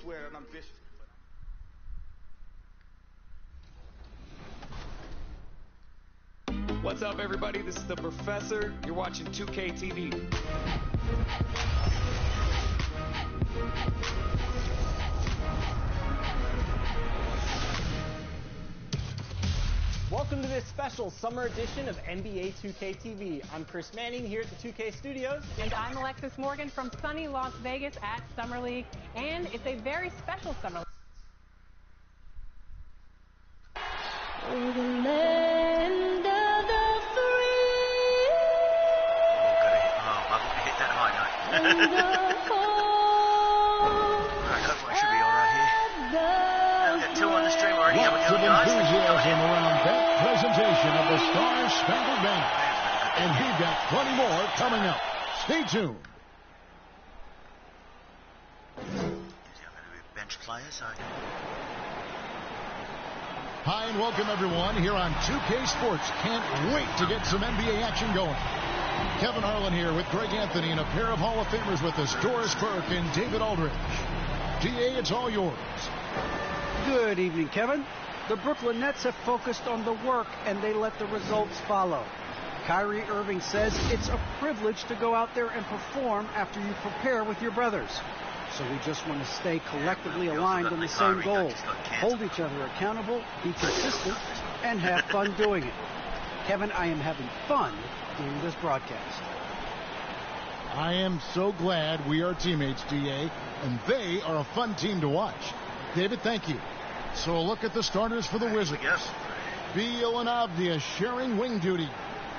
swear that I'm vicious. What's up, everybody? This is the Professor. You're watching 2K TV. Welcome to this special summer edition of NBA 2K TV. I'm Chris Manning here at the 2K Studios. And I'm Alexis Morgan from sunny Las Vegas at Summer League. And it's a very special Summer League. Oh, the land of the free. Oh, I hit that high note. And the home. Alright, should be alright here. Got 2 on the stream already. How we Lots of doing, guys? enthusiasm around that presentation of the Star-Spangled Banner. And we've got plenty more coming up. Stay tuned. Bench players. Hi and welcome everyone here on 2K Sports. Can't wait to get some NBA action going. Kevin Harlan here with Greg Anthony and a pair of Hall of Famers with us, Doris Burke and David Aldridge. DA, it's all yours. Good evening, Kevin. The Brooklyn Nets have focused on the work and they let the results follow. Kyrie Irving says it's a privilege to go out there and perform after you prepare with your brothers. So we just want to stay collectively aligned on the same goal. Hold each other accountable, be consistent, and have fun doing it. Kevin, I am having fun doing this broadcast. I am so glad we are teammates, DA, and they are a fun team to watch. David, thank you. So a look at the starters for the Wizards. Beal and Avdia sharing wing duty.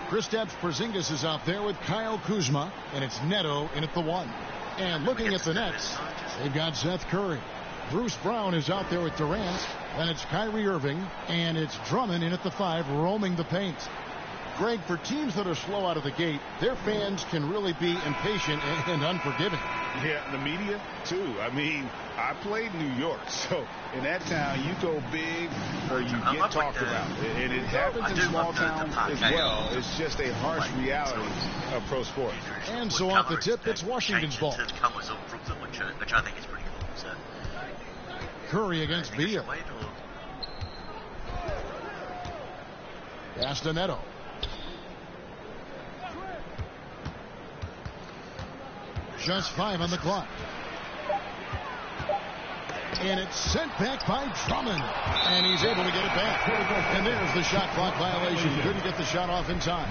Kristaps Porzingis is out there with Kyle Kuzma, and it's Neto in at the 1. And looking at the Nets, they've got Seth Curry. Bruce Brown is out there with Durant. Then it's Kyrie Irving, and it's Drummond in at the 5, roaming the paint. Greg, for teams that are slow out of the gate, their fans can really be impatient and unforgiving. Yeah, the media, too. I mean, I played New York, so in that town, you go big or you get talked about. And it happens in small towns as well. It's just a harsh reality of pro sports. And so off the tip, it's Washington's ball. Which I think is pretty cool. So, Curry against Beal. Pass to Neto. Just 5 on the clock. And it's sent back by Drummond. And he's able to get it back. And there's the shot clock violation. Couldn't get the shot off in time.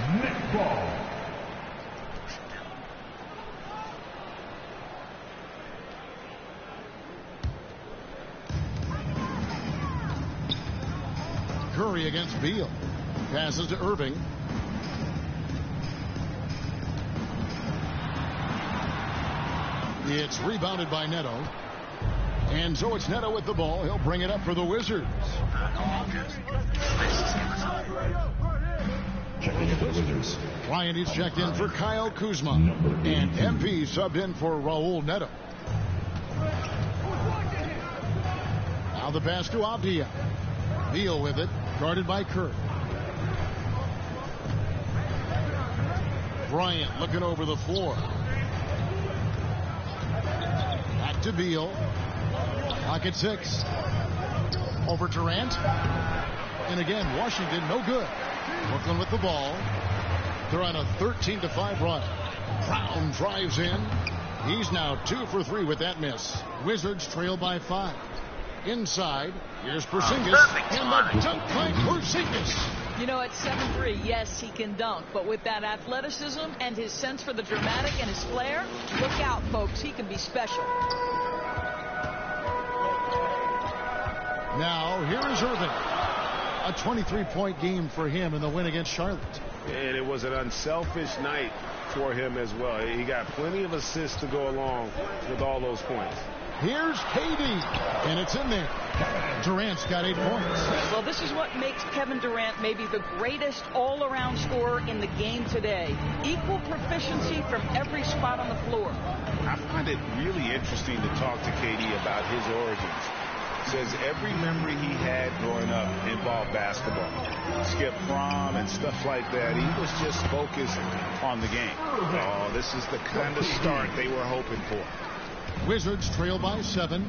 Curry against Beal. Passes to Irving. It's rebounded by Neto. And so it's Neto with the ball. He'll bring it up for the Wizards. Checking in for the Wizards. Bryant is checked in for Kyle Kuzma. And MP subbed in for Raul Neto. Now the pass to Avdia. Beal with it. Guarded by Curry. Bryant looking over the floor. Back to Beal. Clock at 6. Over Durant. And again, Washington no good. Brooklyn with the ball. They're on a 13-5 run. Brown drives in. He's now 2 for 3 with that miss. Wizards trail by 5. Inside, here's Porzingis. And the dunk by Porzingis. You know, at 7'3", yes, he can dunk, but with that athleticism and his sense for the dramatic and his flair, look out, folks, he can be special. Now, here is Irving. A 23-point game for him in the win against Charlotte. And it was an unselfish night for him as well. He got plenty of assists to go along with all those points. Here's KD, and it's in there. Durant's got 8 points. Well, this is what makes Kevin Durant maybe the greatest all-around scorer in the game today. Equal proficiency from every spot on the floor. I find it really interesting to talk to KD about his origins. Says every memory he had growing up involved basketball. Skip prom and stuff like that. He was just focused on the game. Oh, this is the kind of start they were hoping for. Wizards trail by 7.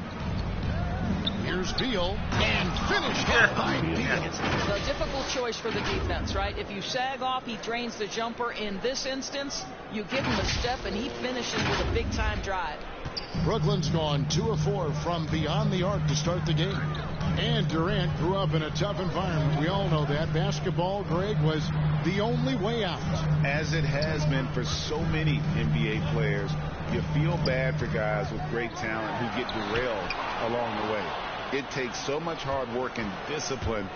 Here's Beal, and finish hit by Beal. It's a difficult choice for the defense, right? If you sag off, he drains the jumper. In this instance, you give him a step, and he finishes with a big-time drive. Brooklyn's gone 2 of 4 from beyond the arc to start the game. And Durant grew up in a tough environment. We all know that. Basketball, Greg, was the only way out. As it has been for so many NBA players, you feel bad for guys with great talent who get derailed along the way. It takes so much hard work and discipline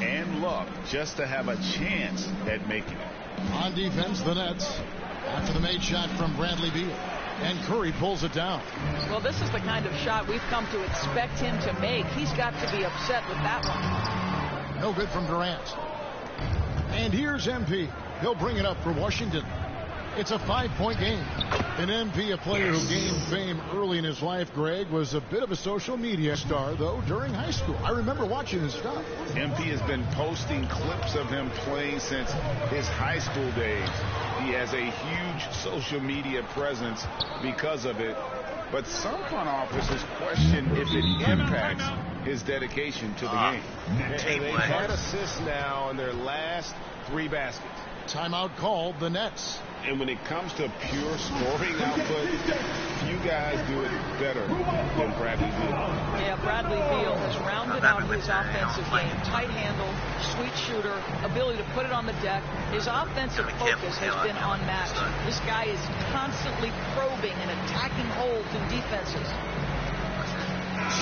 and luck just to have a chance at making it. On defense, the Nets, after the made shot from Bradley Beal. And Curry pulls it down. Well, this is the kind of shot we've come to expect him to make. He's got to be upset with that one. No good from Durant. And here's MP. He'll bring it up for Washington. It's a 5-point game. An MP, a player who gained fame early in his life, Greg, was a bit of a social media star, though, during high school. I remember watching his stuff. MP has been posting clips of him playing since his high school days. He has a huge social media presence because of it. But some front offices question if it impacts his dedication to the game. They've had assists now in their last 3 baskets. Timeout called, the Nets. And when it comes to pure scoring output, you guys do it better than Bradley Beal. Yeah, Bradley Beal has rounded out his offensive game. Tight handle, sweet shooter, ability to put it on the deck. His offensive focus has been unmatched. This guy is constantly probing and attacking holes in defenses.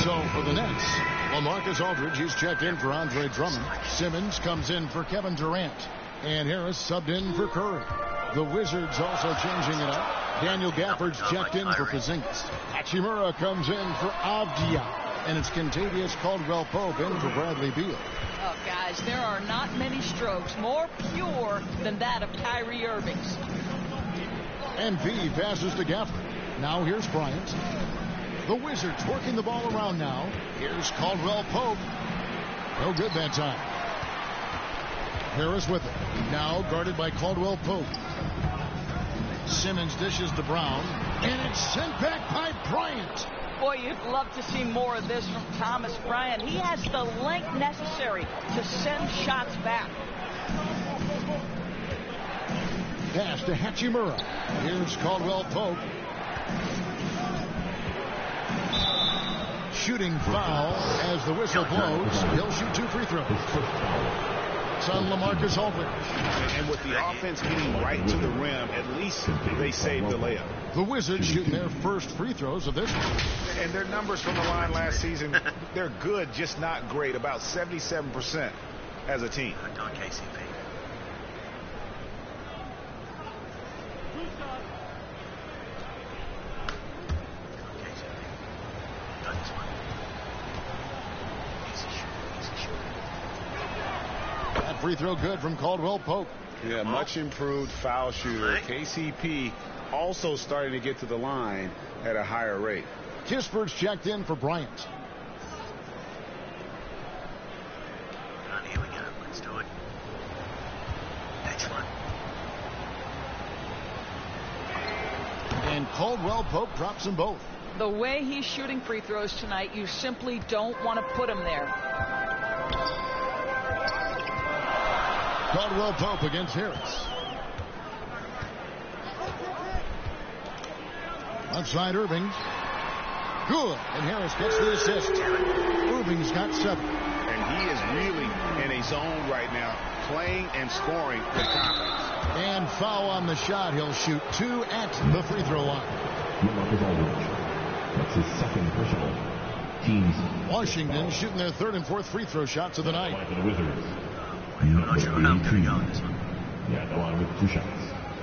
So for the Nets, LaMarcus Aldridge, he's checked in for Andre Drummond. Simmons comes in for Kevin Durant. And Harris subbed in for Curry. The Wizards also changing it up. Daniel Gafford's checked in for Porzingis. Hachimura comes in for Avdia. And it's Kentavious Caldwell-Pope in for Bradley Beal. Oh, guys, there are not many strokes more pure than that of Kyrie Irving's. MP passes to Gafford. Now here's Bryant. The Wizards working the ball around now. Here's Caldwell-Pope. No good that time. Harris with it. Now guarded by Caldwell-Pope. Simmons dishes to Brown. And it's sent back by Bryant. Boy, you'd love to see more of this from Thomas Bryant. He has the length necessary to send shots back. Pass to Hachimura. Here's Caldwell-Pope. Shooting foul as the whistle blows. He'll shoot 2 free throws. It's on LaMarcus Aldridge. And with the offense getting right to the rim, at least they saved the layup. The Wizards shooting their first free throws of this one. And their numbers from the line last season, they're good, just not great. About 77% as a team. KCP. That free throw good from Caldwell-Pope. Yeah, much improved foul shooter. KCP also starting to get to the line at a higher rate. Kispert checked in for Bryant. Here we go. Let's do it. Next one. And Caldwell-Pope drops them both. The way he's shooting free throws tonight, you simply don't want to put him there. Caldwell-Pope against Harris. Outside Irving. Good. And Harris gets the assist. Irving's got 7. And he is really in a zone right now, playing and scoring with confidence. And foul on the shot. He'll shoot 2 at the free throw line. That's his second personal. Teams. Washington shooting their 3rd and 4th free throw shots of the night. For the Wizards. I'm not sure how I'm going to go on this one. Yeah, no one with 2 shots.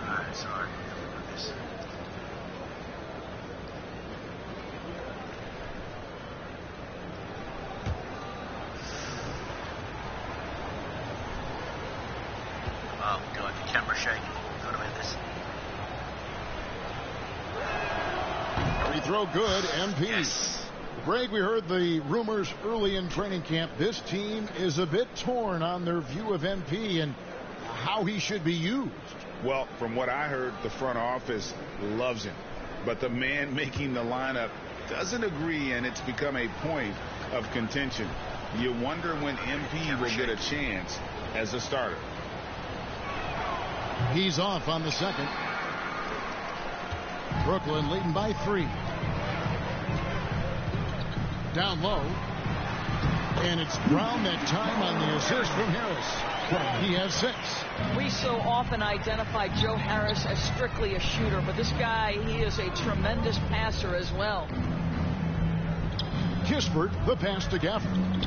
Alright, sorry. This. Oh, God, the camera's shaking. Got to end this. Free throw good, MP. Yes. Greg, we heard the rumors early in training camp. This team is a bit torn on their view of MP and how he should be used. Well, from what I heard, the front office loves him. But the man making the lineup doesn't agree, and it's become a point of contention. You wonder when MP will get a chance as a starter. He's off on the second. Brooklyn leading by 3. Down low. And it's Brown that time on the assist from Harris. He has 6. We so often identify Joe Harris as strictly a shooter, but this guy, he is a tremendous passer as well. Kispert, the pass to Gafford.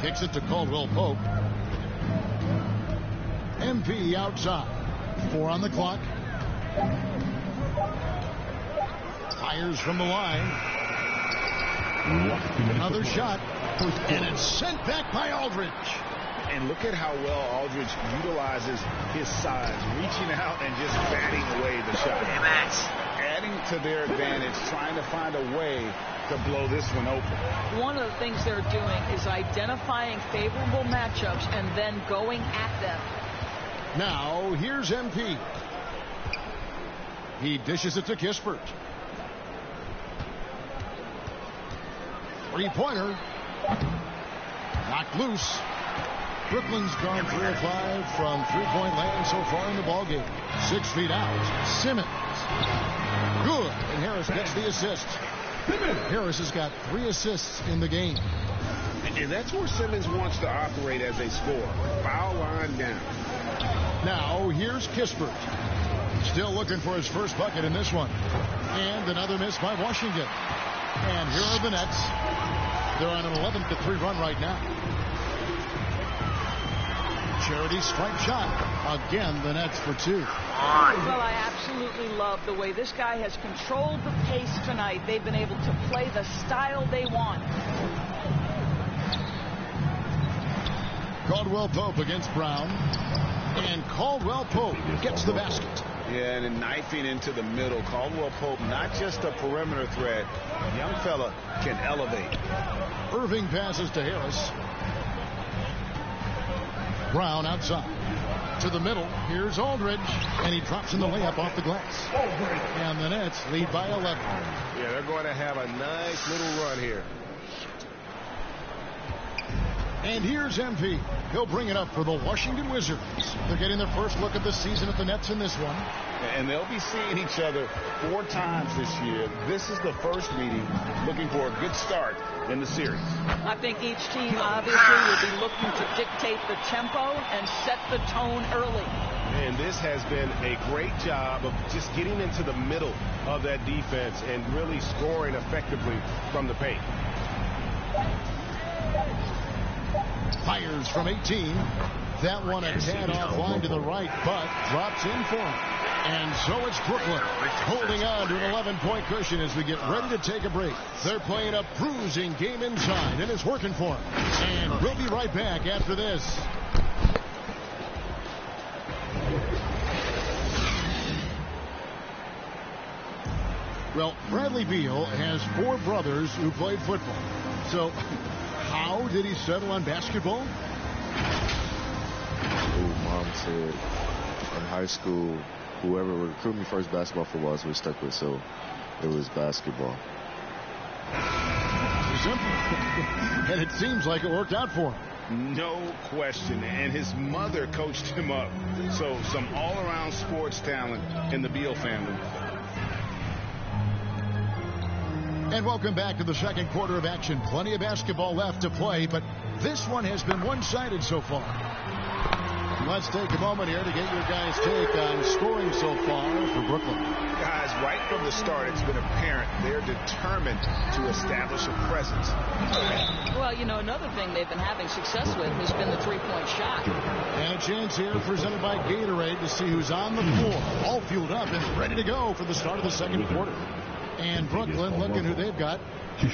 Kicks it to Caldwell Pope. MP outside. 4 on the clock. Fires from the line. Another shot. And it's sent back by Aldridge. And look at how well Aldridge utilizes his size, reaching out and just batting away the shot. Adding to their advantage, trying to find a way to blow this one open. One of the things they're doing is identifying favorable matchups and then going at them. Now, here's MP. He dishes it to Kispert. 3-pointer. Knocked loose. Brooklyn's gone 3 of 5 from 3-point land so far in the ballgame. 6 feet out. Simmons. Good. And Harris gets the assist. Harris has got 3 assists in the game. And that's where Simmons wants to operate as a scorer. Foul line down. Now, here's Kispert. Still looking for his first bucket in this one. And another miss by Washington. And here are the Nets. They're on an 11-3 run right now. Charity strike shot. Again, the Nets for 2. Well, I absolutely love the way this guy has controlled the pace tonight. They've been able to play the style they want. Caldwell Pope against Brown. And Caldwell Pope gets the basket. Yeah, and knifing into the middle. Caldwell Pope, not just a perimeter threat. Young fella can elevate. Irving passes to Harris. Brown outside. To the middle. Here's Aldridge. And he drops in the layup off the glass. And the Nets lead by 11. Yeah, they're going to have a nice little run here. And here's MP. He'll bring it up for the Washington Wizards. They're getting their first look at the season at the Nets in this one. And they'll be seeing each other 4 times this year. This is the first meeting, looking for a good start in the series. I think each team obviously will be looking to dictate the tempo and set the tone early. And this has been a great job of just getting into the middle of that defense and really scoring effectively from the paint. Fires from 18. That one a tad offline to the right, but drops in for him. And so it's Brooklyn holding on to an 11-point cushion as we get ready to take a break. They're playing a bruising game inside, and it's working for them. And we'll be right back after this. Well, Bradley Beal has 4 brothers who played football. So how did he settle on basketball? Mom said in high school, whoever recruited me first basketball for was we stuck with, so it was basketball. Simple. And it seems like it worked out for him. No question. And his mother coached him up. So some all-around sports talent in the Beal family. And welcome back to the second quarter of action. Plenty of basketball left to play, but this one has been one-sided so far. Let's take a moment here to get your guys' take on scoring so far for Brooklyn. Guys, right from the start, it's been apparent they're determined to establish a presence. Well, you know, another thing they've been having success with has been the three-point shot. And a chance here presented by Gatorade to see who's on the floor, all fueled up and ready to go for the start of the second quarter. And Brooklyn, looking who they've got.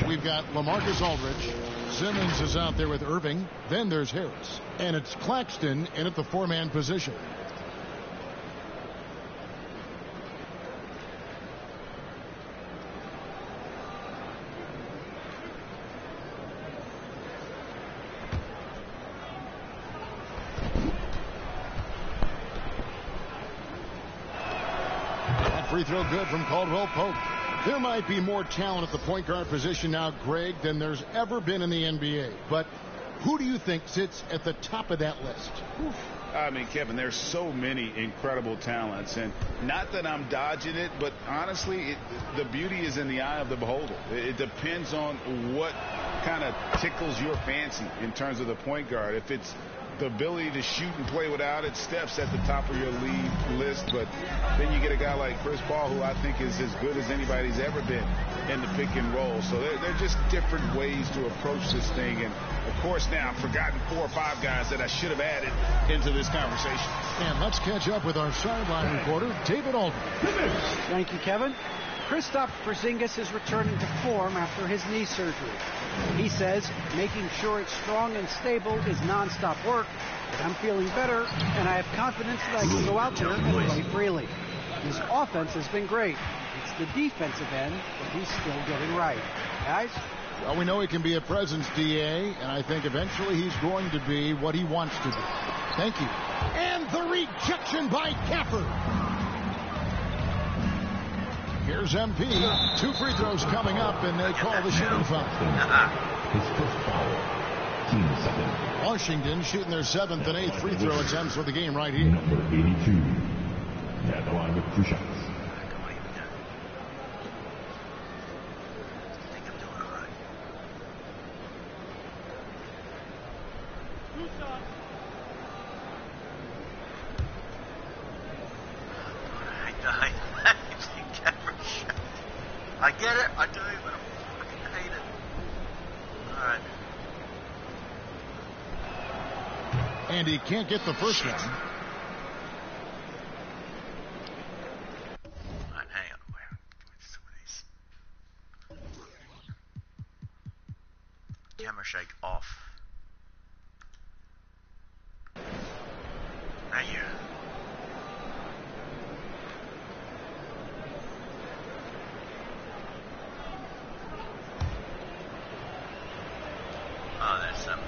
We've got LaMarcus Aldridge. Simmons is out there with Irving. Then there's Harris. And it's Claxton in at the 4-man position. That free throw good from Caldwell Pope. There might be more talent at the point guard position now, Greg, than there's ever been in the NBA. But who do you think sits at the top of that list? I mean, Kevin, there's so many incredible talents, and not that I'm dodging it, but honestly, the beauty is in the eye of the beholder. It depends on what kind of tickles your fancy in terms of the point guard. If it's the ability to shoot and play without it, Steph's at the top of your league list, but then you get a guy like Chris Paul, who I think is as good as anybody's ever been in the pick and roll. So they're just different ways to approach this thing. And of course, now I've forgotten 4 or 5 guys that I should have added into this conversation. And let's catch up with our sideline reporter, David Aldridge. Thank you, Kevin. Kristaps Porzingis is returning to form after his knee surgery. He says making sure it's strong and stable is nonstop work, but I'm feeling better, and I have confidence that I can go out there and play freely. His offense has been great. It's the defensive end that he's still getting right. Guys? Well, we know he can be a presence, DA, and I think eventually he's going to be what he wants to be. Thank you. And the rejection by Gafford. Here's MP. 2 free throws coming up, and they call the shooting foul. His first foul. Team second. Washington shooting their 7th and 8th free throw attempts for the game right here. Number 82. At the line with 2 shots. I get it, I do, but I fucking hate it. Alright. And he can't get the first one. Alright, hang on. Where some of these? Camera shake off. Right here. Oh, there's some.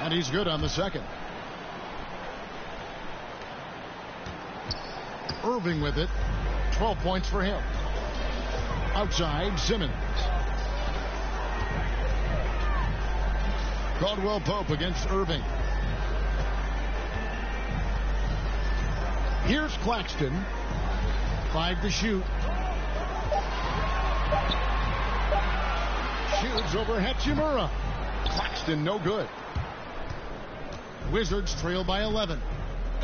And he's good on the second. Irving with it. 12 points for him. Outside, Simmons. Caldwell Pope against Irving. Here's Claxton. 5 to shoot. Shoots over Hachimura. Claxton no good. Wizards trail by 11.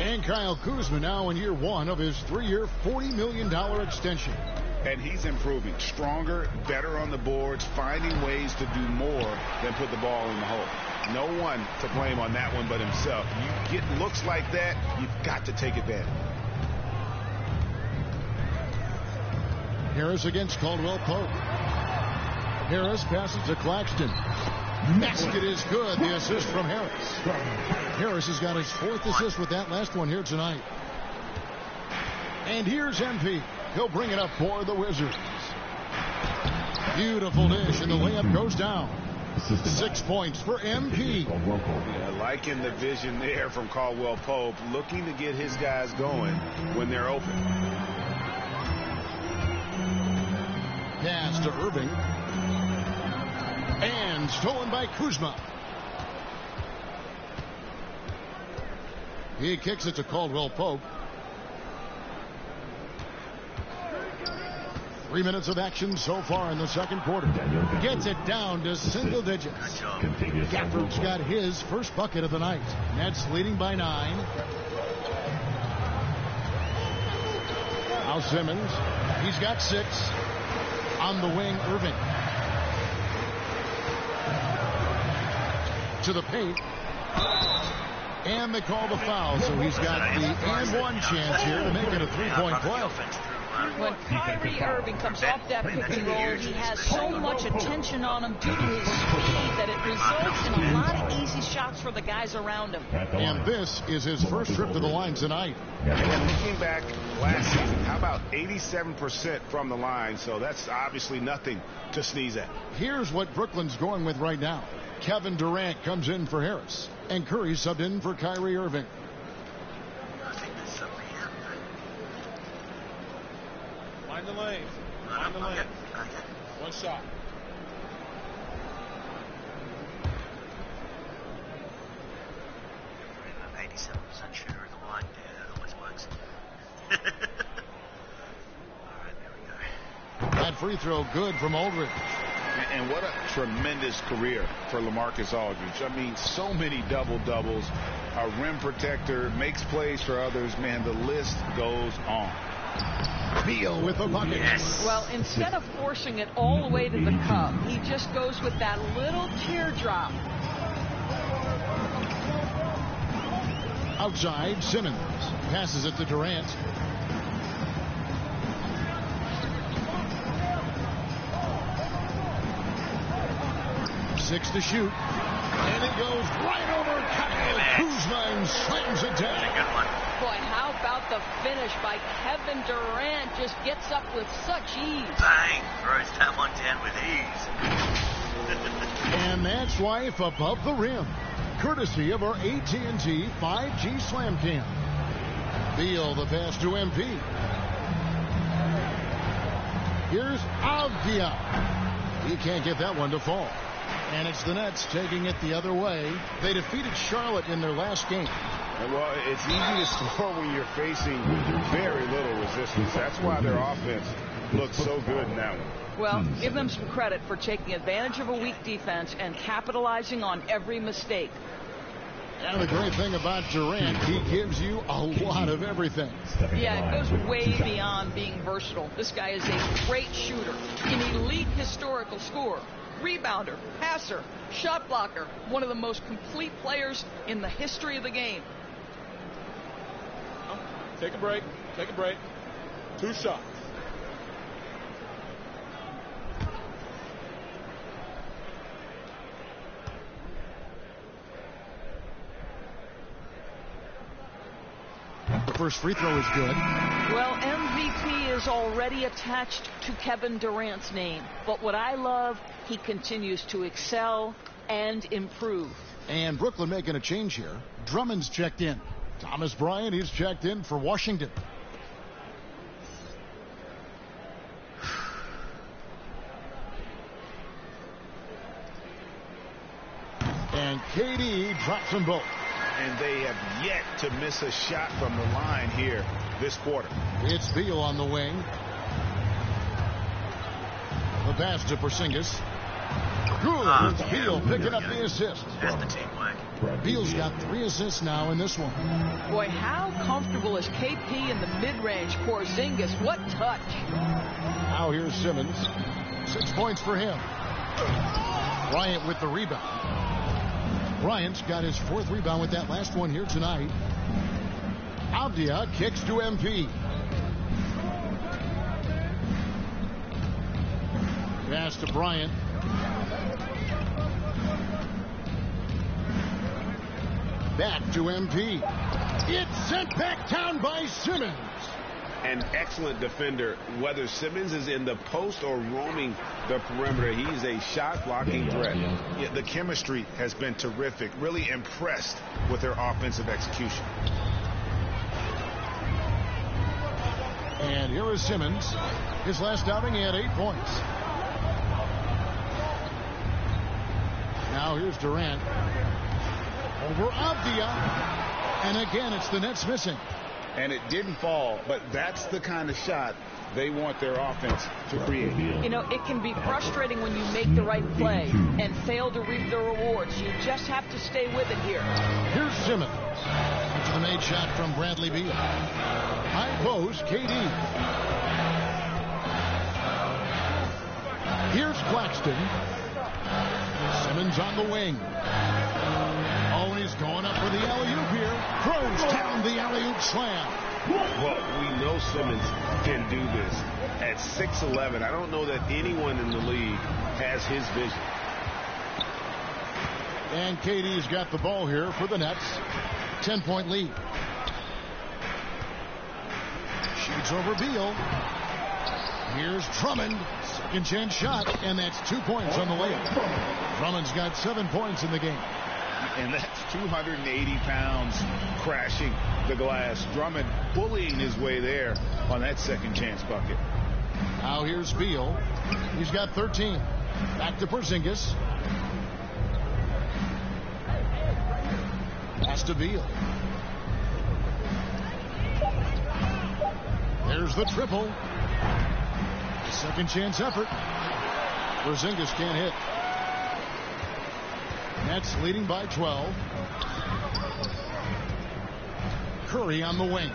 And Kyle Kuzma now in year 1 of his 3-year, $40 million extension. And he's improving. Stronger, better on the boards, finding ways to do more than put the ball in the hole. No one to blame on that one but himself. You get looks like that, you've got to take advantage. Harris against Caldwell Pope. Harris passes to Claxton. Basket is good. The assist from Harris. Harris has got his 4th assist with that last one here tonight. And here's MP. He'll bring it up for the Wizards. Beautiful dish, and the layup goes down. 6 points for MP. Yeah, liking the vision there from Caldwell Pope, looking to get his guys going when they're open. Pass to Irving. And stolen by Kuzma. He kicks it to Caldwell Pope. 3 minutes of action so far in the second quarter. Gets it down to single digits. Gafford's got his first bucket of the night. Nets leading by 9. Now Simmons. He's got 6. On the wing, Irving. To the paint. And they call the foul, so he's got the and one chance here to make it a 3-point play. When Kyrie Irving comes off that pick and roll, he has so much attention on him due to his speed that it results in a lot of easy shots for the guys around him. And this is his first trip to the line tonight. And looking back last season, how about 87% from the line? So that's obviously nothing to sneeze at. Here's what Brooklyn's going with right now. Kevin Durant comes in for Harris, and Curry subbed in for Kyrie Irving. the lane. Find the lane. One shot. I'm 87% shooter at the line. Yeah, that always works. Alright, there we go. That free throw good from Aldridge. And what a tremendous career for LaMarcus Aldridge. I mean, so many double-doubles. A rim protector, makes plays for others. Man, the list goes on. Beal with the bucket. Yes. Well, instead of forcing it all the way to the cup, he just goes with that little teardrop. Outside, Simmons passes it to Durant. Six to shoot. And it goes right over Kyle Kuzma and slams it down. Boy, how about the finish by Kevin Durant? Just gets up with such ease. Bang! Throws that one down with ease. And that's Wife above the rim, courtesy of our AT&T 5G Slam Cam. Beal the pass to MP. Here's Avdia. He can't get that one to fall. And it's the Nets taking it the other way. They defeated Charlotte in their last game. Well, it's easy to score when you're facing very little resistance. That's why their offense looks so good in that one. Well, give them some credit for taking advantage of a weak defense and capitalizing on every mistake. And the great thing about Durant, he gives you a lot of everything. Yeah, it goes way beyond being versatile. This guy is a great shooter, an elite historical scorer, rebounder, passer, shot blocker, one of the most complete players in the history of the game. Take a break. Take a break. 2 shots. The first free throw is good. Well, MVP is already attached to Kevin Durant's name. But what I love, he continues to excel and improve. And Brooklyn making a change here. Drummond's checked in. Thomas Bryant, he's checked in for Washington. And KD drops them both. And they have yet to miss a shot from the line here this quarter. It's Beal on the wing. The pass to Porzingis. Good. Beal picking up the assist. There's the teamwork. Beal's got 3 assists now in this one. Boy, how comfortable is KP in the mid-range? Porzingis, what touch. Now here's Simmons. 6 points for him. Bryant with the rebound. Bryant's got his 4th rebound with that last one here tonight. Avdia kicks to MP. Pass to Bryant. Back to MP. It's sent back down by Simmons. An excellent defender, whether Simmons is in the post or roaming the perimeter. He's a shot-blocking threat. Yeah, the chemistry has been terrific. Really impressed with their offensive execution. And here is Simmons. His last outing, he had 8 points. Now here's Durant. Over Avdia. And again, it's the Nets missing. And it didn't fall, but that's the kind of shot they want their offense to create. You know, it can be frustrating when you make the right play and fail to reap the rewards. You just have to stay with it here. Here's Simmons. After the made shot from Bradley Beal. High post, KD. Here's Claxton. Simmons on the wing. Oh, he's going up for the alley-oop here. Throws down the alley-oop slam. Well, we know Simmons can do this. At 6'11", I don't know that anyone in the league has his vision. And KD's got the ball here for the Nets. 10-point lead. Shoots over Beal. Here's Drummond. Second chance shot, and that's 2 points on the layup. Drummond's got 7 points in the game. And that's 280 pounds crashing the glass. Drummond bullying his way there on that second chance bucket. Now here's Beal. He's got 13. Back to Porzingis. Pass to Beal. There's the triple. Second chance effort. Porzingis can't hit. Nets leading by 12. Curry on the wing.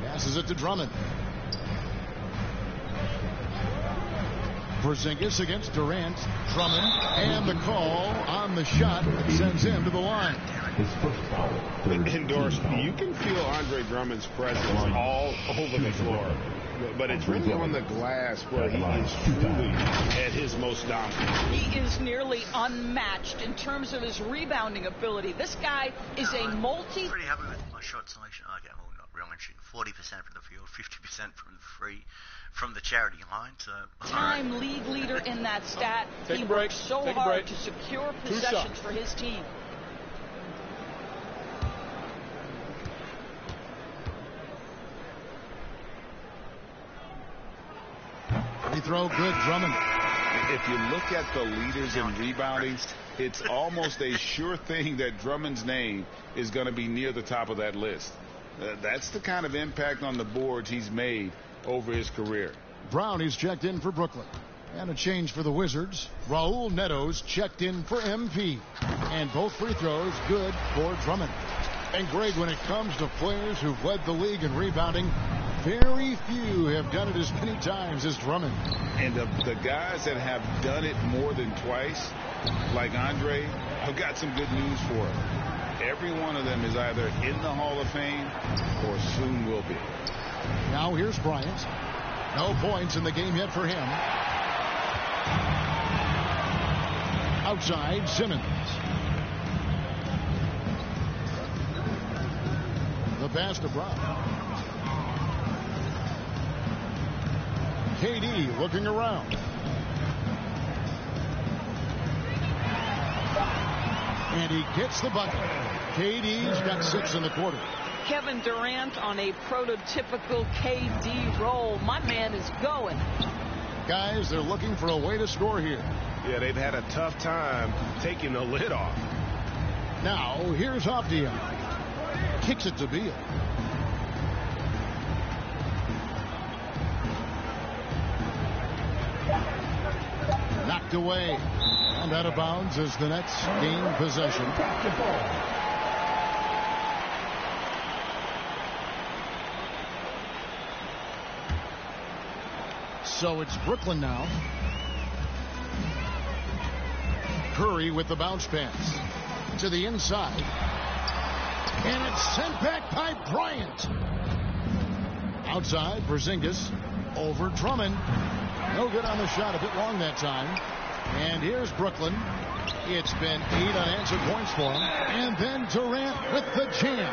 Passes it to Drummond. Porzingis against Durant. Drummond, and the call on the shot that sends him to the line. Endorsed. You can feel Andre Drummond's presence all over the floor, but it's really on the glass where he is truly at his most dominant. He is nearly unmatched in terms of his rebounding ability. This guy is a multi. Pretty happy with my shot selection. Okay, well, not real. I'm shooting 40% from the field, 50% from the charity line. So time league leader in that stat. He works so hard to secure possessions for his team. Free throw, good. Drummond. If you look at the leaders in rebounding, it's almost a sure thing that Drummond's name is going to be near the top of that list. That's the kind of impact on the boards he's made over his career. Brown is checked in for Brooklyn. And a change for the Wizards. Raul Neto's checked in for MP. And both free throws good for Drummond. And Greg, when it comes to players who've led the league in rebounding, very few have done it as many times as Drummond. And the guys that have done it more than twice, like Andre, I've got some good news for him. Every one of them is either in the Hall of Fame or soon will be. Now here's Bryant. No points in the game yet for him. Outside, Simmons. The pass to Brown. KD looking around. And he gets the bucket. KD's got 6 in the quarter. Kevin Durant on a prototypical KD roll. My man is going. Guys, they're looking for a way to score here. Yeah, they've had a tough time taking the lid off. Now, here's Avdia. Kicks it to Beal. Knocked away. And out of bounds as the Nets gain possession. So it's Brooklyn now. Curry with the bounce pass to the inside. And it's sent back by Bryant. Outside, Porzingis over Drummond. No good on the shot, a bit long that time. And here's Brooklyn. It's been 8 unanswered points for him. And then Durant with the jam.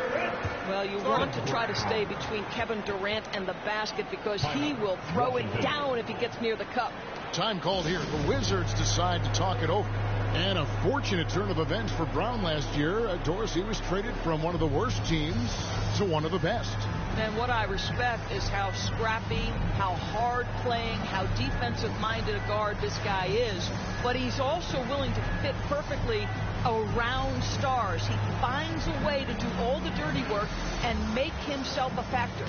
Well, you want to try to stay between Kevin Durant and the basket because he will throw it down if he gets near the cup. Time called here. The Wizards decide to talk it over. And a fortunate turn of events for Brown last year. Dorsey was traded from one of the worst teams to one of the best. And what I respect is how scrappy, how hard playing, how defensive minded a guard this guy is. But he's also willing to fit perfectly around stars. He finds a way to do all the dirty work and make himself a factor.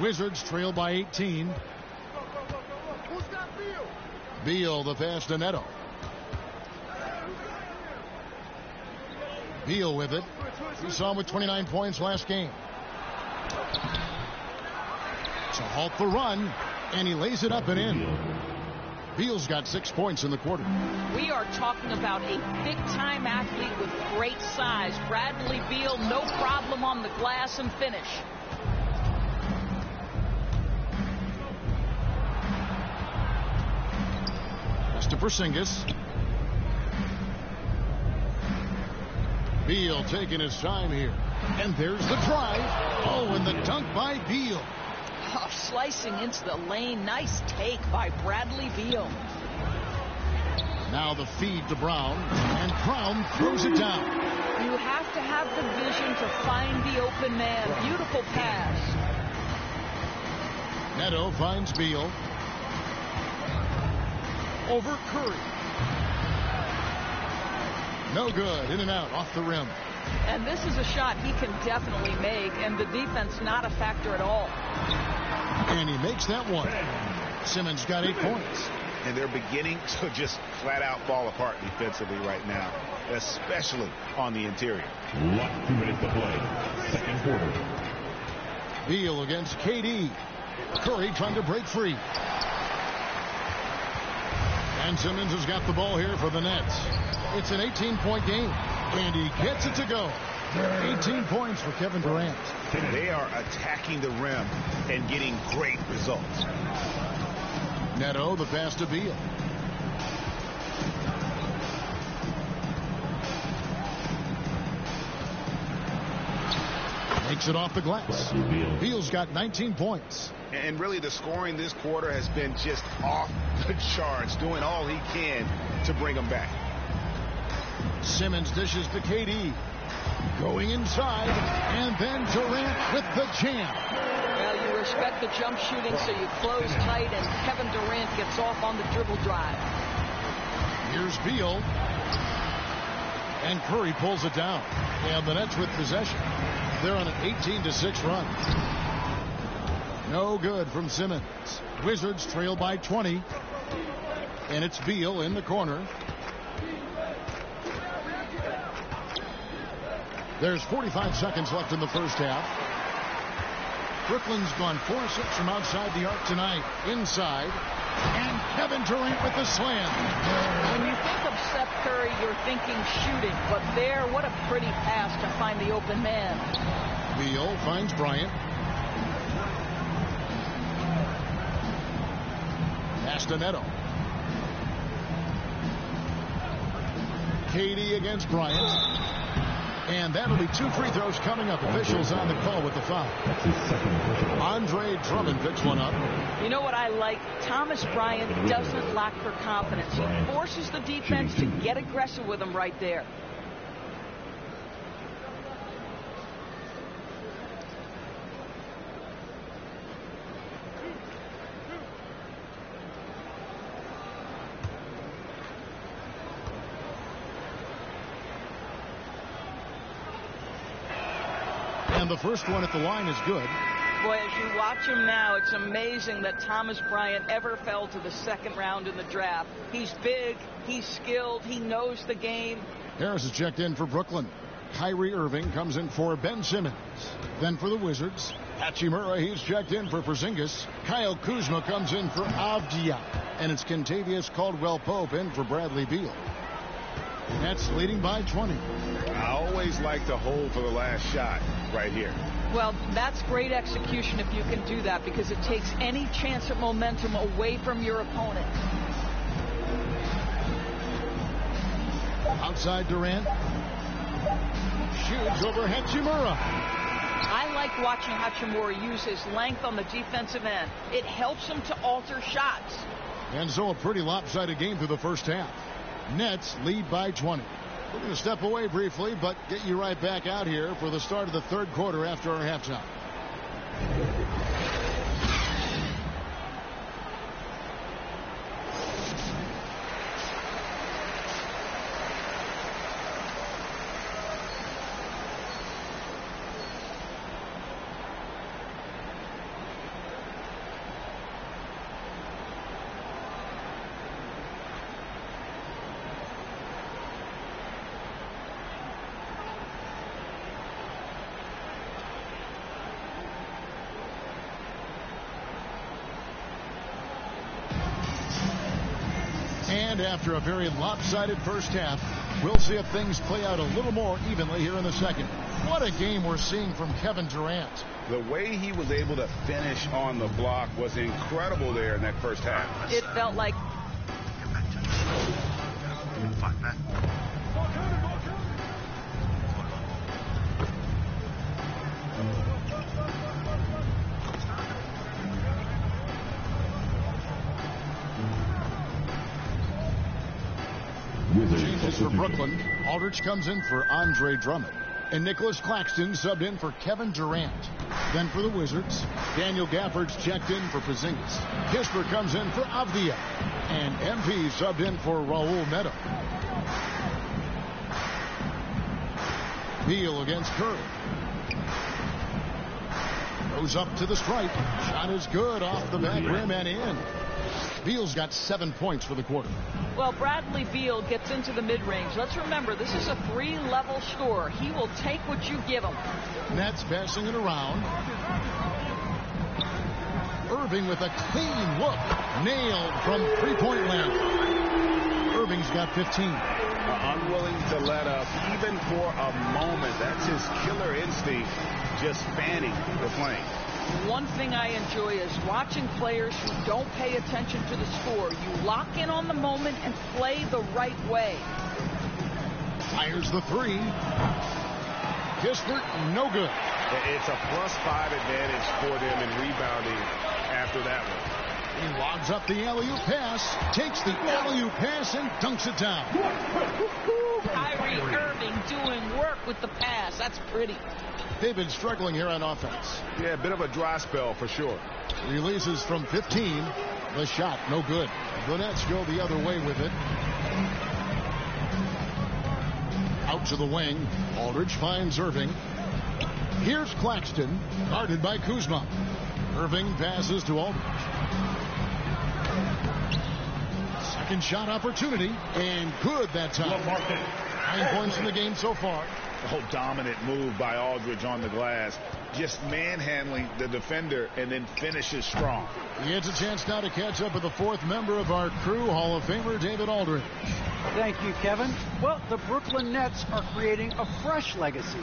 Wizards trail by 18. Who's got Beal? Beal, the pass to Neto. Beal with it. We saw him with 29 points last game. To halt the run, and he lays it up and in. Beal's got 6 points in the quarter. We are talking about a big-time athlete with great size. Bradley Beal, no problem on the glass and finish. Pass to Porzingis. Beal taking his time here. And there's the drive. Oh, and the dunk by Beal. Oh, slicing into the lane. Nice take by Bradley Beal. Now the feed to Brown, and Brown throws it down. You have to have the vision to find the open man. Beautiful pass. Neto finds Beal. Over Curry. No good. In and out. Off the rim. And this is a shot he can definitely make, and the defense not a factor at all. And he makes that one. Simmons got 8 points. And they're beginning to just flat out fall apart defensively right now, especially on the interior. 2 minutes to play. Second quarter. Beal against KD. Curry trying to break free. And Simmons has got the ball here for the Nets. It's an 18-point game. And he gets it to go. 18 points for Kevin Durant. They are attacking the rim and getting great results. Neto, the pass to Beal. Makes it off the glass. Beal's got 19 points. And really the scoring this quarter has been just off the charts, doing all he can to bring them back. Simmons dishes to KD. Going inside, and then Durant with the jam. Well, you respect the jump shooting, so you close tight, and Kevin Durant gets off on the dribble drive. Here's Beal. And Curry pulls it down. And the Nets with possession. They're on an 18-6 run. No good from Simmons. Wizards trail by 20. And it's Beal in the corner. There's 45 seconds left in the first half. Brooklyn's gone 4-6 from outside the arc tonight. Inside. And Kevin Durant with the slam. When you think of Seth Curry, you're thinking shooting. But there, what a pretty pass to find the open man. Beal finds Bryant. Pass to Neto. KD against Bryant. And that'll be 2 free throws coming up. Officials on the call with the foul. Andre Drummond picks one up. You know what I like? Thomas Bryant doesn't lack for confidence. He forces the defense to get aggressive with him right there. And the first one at the line is good. Boy, as you watch him now, it's amazing that Thomas Bryant ever fell to the second round in the draft. He's big, he's skilled, he knows the game. Harris is checked in for Brooklyn. Kyrie Irving comes in for Ben Simmons. Then for the Wizards, Hachimura, he's checked in for Porzingis. Kyle Kuzma comes in for Avdia. And it's Kentavious Caldwell-Pope in for Bradley Beal. Nets leading by 20. I always like to hold for the last shot right here. Well, that's great execution if you can do that, because it takes any chance of momentum away from your opponent. Outside Durant. Shoots over Hachimura. I like watching Hachimura use his length on the defensive end. It helps him to alter shots. And so a pretty lopsided game through the first half. Nets lead by 20. We're going to step away briefly, but get you right back out here for the start of the third quarter after our halftime. And after a very lopsided first half, we'll see if things play out a little more evenly here in the second. What a game we're seeing from Kevin Durant. The way he was able to finish on the block was incredible there in that first half. It felt like... Changes for Brooklyn. Aldridge comes in for Andre Drummond. And Nicholas Claxton subbed in for Kevin Durant. Then for the Wizards, Daniel Gafford's checked in for Porzingis. Kispert comes in for Avdia. And MP subbed in for Raul Neto. Beal against Curry. Goes up to the stripe. Shot is good off the back rim and in. Beal's got 7 points for the quarter. Well, Bradley Beal gets into the mid-range. Let's remember, this is a 3-level scorer. He will take what you give him. Nets passing it around. Irving with a clean look. Nailed from three-point land. Irving's got 15. Unwilling to let up, even for a moment. That's his killer instinct, just fanning the flame. One thing I enjoy is watching players who don't pay attention to the score. You lock in on the moment and play the right way. Fires the three. Kispert, no good. It's a +5 advantage for them in rebounding after that one. He logs up the alley-oop pass, takes the alley-oop pass, and dunks it down. Kyrie Irving doing work with the pass. That's pretty. They've been struggling here on offense. Yeah, a bit of a dry spell for sure. Releases from 15. The shot, no good. The Nets go the other way with it. Out to the wing. Aldridge finds Irving. Here's Claxton, guarded by Kuzma. Irving passes to Aldridge. Second shot opportunity, and good that time. 9 points in the game so far. Oh, dominant move by Aldridge on the glass. Just manhandling the defender and then finishes strong. He gets a chance now to catch up with the fourth member of our crew, Hall of Famer David Aldridge. Thank you, Kevin. Well, the Brooklyn Nets are creating a fresh legacy.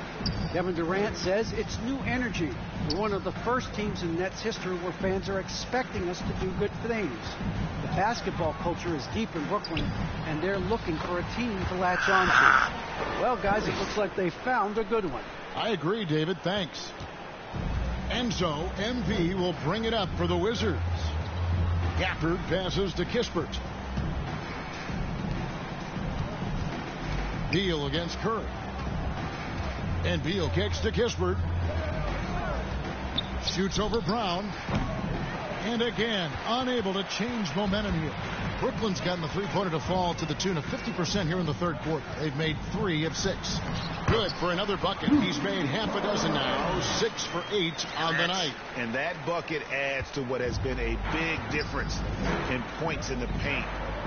Kevin Durant says it's new energy. We're one of the first teams in Nets history where fans are expecting us to do good things. The basketball culture is deep in Brooklyn, and they're looking for a team to latch on to. Well, guys, it looks like they found a good one. I agree, David. Thanks. And so, MP will bring it up for the Wizards. Gafford passes to Kispert. Beal against Curry. And Beal kicks to Kispert. Shoots over Brown. And again, unable to change momentum here. Brooklyn's gotten the three-pointer to fall to the tune of 50% here in the third quarter. They've made 3 of 6. Good for another bucket. He's made half a dozen now. 6 for 8 on the night. And that bucket adds to what has been a big difference in points in the paint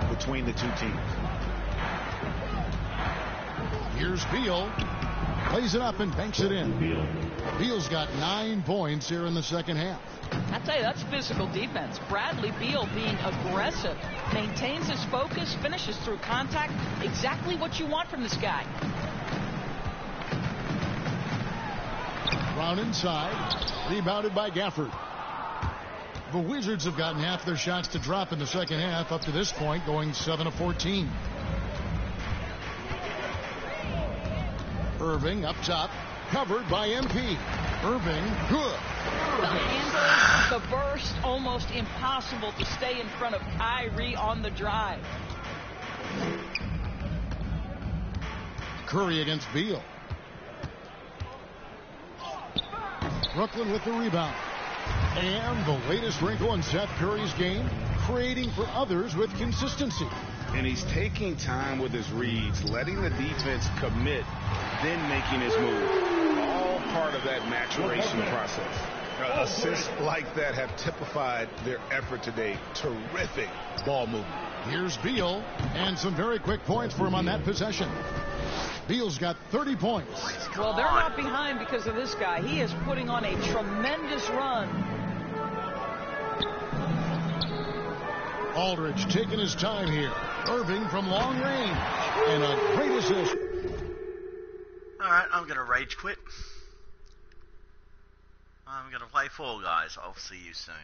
between the two teams. Here's Beal. Plays it up and banks it in. Beal's got 9 points here in the second half. I tell you, that's physical defense. Bradley Beal being aggressive, maintains his focus, finishes through contact. Exactly what you want from this guy. Brown inside, rebounded by Gafford. The Wizards have gotten half their shots to drop in the second half up to this point, going 7 of 14. Irving up top, covered by MP. Irving, good. The handle, the burst, almost impossible to stay in front of Kyrie on the drive. Curry against Beal. Brooklyn with the rebound. And the latest wrinkle in Seth Curry's game, creating for others with consistency. And he's taking time with his reads, letting the defense commit, then making his move. All part of that maturation process. Assists like that have typified their effort today. Terrific ball movement. Here's Beal, and some very quick points for him on that possession. Beal's got 30 points. Well, they're not behind because of this guy. He is putting on a tremendous run. Aldridge taking his time here. Irving from long range. And a great assist. All right, I'm going to rage quit. I'm going to play Fall Guys. I'll see you soon.